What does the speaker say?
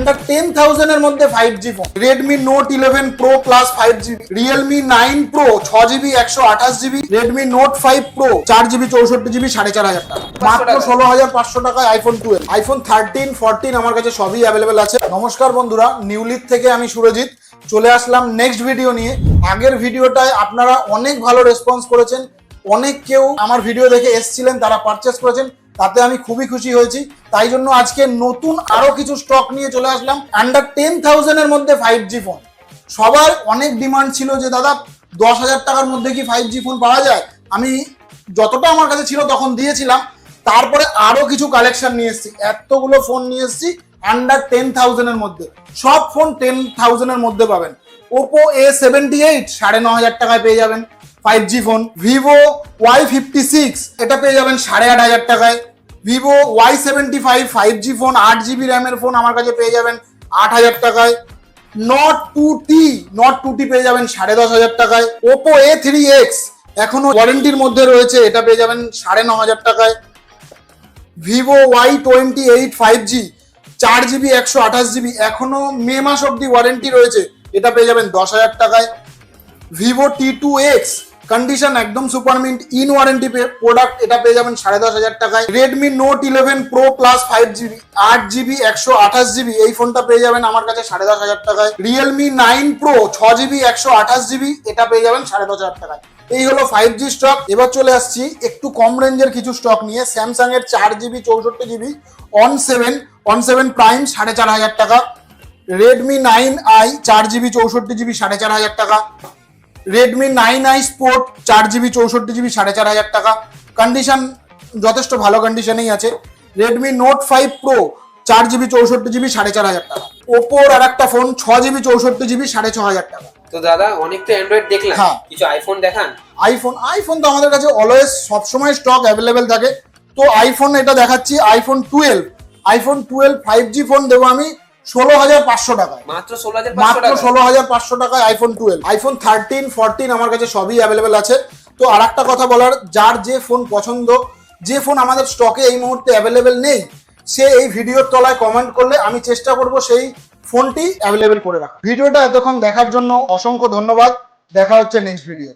Under 10,000 এর মধ্যে 5G phone, Redmi Note 11 Pro Plus 5GB, Realme 9 Pro 6GB 128GB, Redmi Note 5 Pro 4GB 64GB 4,500 টাকা, মাত্র 16,500 টাকায় iPhone 12, iPhone 13, 14 আমার কাছে সবই অ্যাভেলেবেল আছে। নমস্কার বন্ধুরা, নিউলিথ থেকে আমি সুরজিৎ চলে আসলাম নেক্সট ভিডিও নিয়ে। আগের ভিডিওটায় আপনারা অনেক ভালো রেসপন্স করেছেন, অনেক কেউ আমার ভিডিও দেখে এসেছিলেন, তারা পারচেস করেছেন, তাতে আমি খুবই খুশি হয়েছি। তাই জন্য আজকে নতুন আরো কিছু স্টক নিয়ে চলে আসলাম। আন্ডার 10,000 এর মধ্যে 5G ফোন, সবার অনেক ডিমান্ড ছিল যে দাদা 10,000 টাকার মধ্যে কি 5G ফোন পাওয়া যায়। আমি যতটা আমার কাছে ছিল তখন দিয়েছিলাম, তারপরে আরো কিছু কালেকশন নিয়ে এসেছি, এতগুলো ফোন নিয়ে এসেছি আন্ডার 10,000 এর মধ্যে। সব ফোন 10,000 এর মধ্যে পাবেন। ওপো A78 9,500 টাকায় পেয়ে যাবেন 5G ফোন। ভিভো Y56 এটা পেয়ে যাবেন 8,500 টাকায়। Vivo Y75 5G phone 8GB র্যামের ফোন আমার কাছে পেয়ে যাবেন 8,000 টাকায়। নট 2T পেয়ে যাবেন 10,500 টাকায়। ওপো A3X এখনো ওয়ারেন্টির মধ্যে রয়েছে, এটা পেয়ে যাবেন 9,500 টাকায়। Vivo Y28 5G 4GB 128GB এখনো মে মাস অব্দি ওয়ারেন্টি রয়েছে, এটা পেয়ে যাবেন 10,000 টাকায়। ভিভো T2X কন্ডিশন একদম super mint, in warranty product, এটা পেয়ে যাবেন 10,500 টাকায়। Redmi note 11 pro plus 5GB 8GB 128GB এই ফোনটা পেয়ে যাবেন আমার কাছে 10,500 টাকায়। রিয়েলমি 9 প্রো 6GB 128GB এটা পেয়ে যাবেন 10,500 টাকায়। এই হলো 5G স্টক। এবার চলে আসছি একটু কম রেঞ্জের কিছু স্টক নিয়ে। স্যামসাং এর 4GB 64GB অন 7 প্রাইম 4,500 টাকা। রেডমি 9i 4GB 64GB 4,500 টাকা। Redmi 9i sport 4GB 64GB 4,500 টাকা, কন্ডিশন যথেষ্ট ভালো কন্ডিশনেই আছে। Redmi note 5 pro 4GB 64GB 4,500 টাকা। ওপোর আর একটা ফোন 6GB 64GB 6,500 টাকা। তো দাদা অনেক তো অ্যান্ড্রয়েড দেখলাম, হ্যাঁ। কিছু আইফোন দেখান। আইফোন তো আমাদের কাছে অলওয়েজ সবসময় স্টক অ্যাভেলেবেল থাকে। তো আইফোন এটা দেখাচ্ছি, আইফোন 12 5G ফোন দেবো আমি 16,500 টাকায়, মাত্র 16,500 টাকায় আইফোন 12। আইফোন 13, 14 আমার কাছে সবই অ্যাভেলেবেল আছে। তো আর একটা কথা বলার, যার যে ফোন পছন্দ, যে ফোন আমাদের স্টকে এই মুহূর্তে অ্যাভেলেবেল নেই, সে এই ভিডিওর তলায় কমেন্ট করলে আমি চেষ্টা করব সেই ফোনটি অ্যাভেলেবেল করে রাখা। ভিডিওটা এতক্ষণ দেখার জন্য অসংখ্য ধন্যবাদ। দেখা হচ্ছে নেক্সট ভিডিও।